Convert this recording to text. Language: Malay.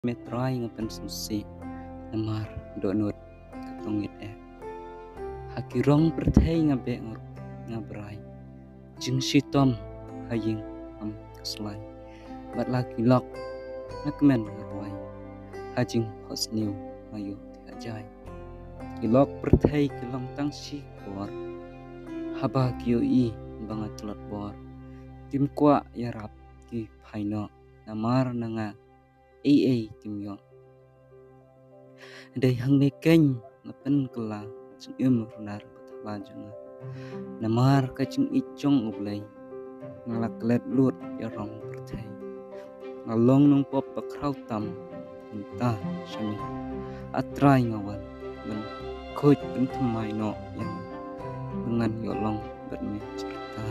metrai ngapen susi namar donut katongit hakirong perthai ngabe ngabrai jing sitom haying keslai bat laki lok nakmen ngarwai hajing hosniu mayu tiajai kilok perthai kilong tangsi bor haba kioi bangat telot bor tim kwa yarap ki phaino namar nanga tim yo dai hang ne keng ngapen kela chung runar patala janga namar ka chung ichong ublai ngalak let lut yarong perthai ngalong nong pop pakrau tam entah shami atrai ngawan men khoj pen thamai no yang dengan yolong bermi cerita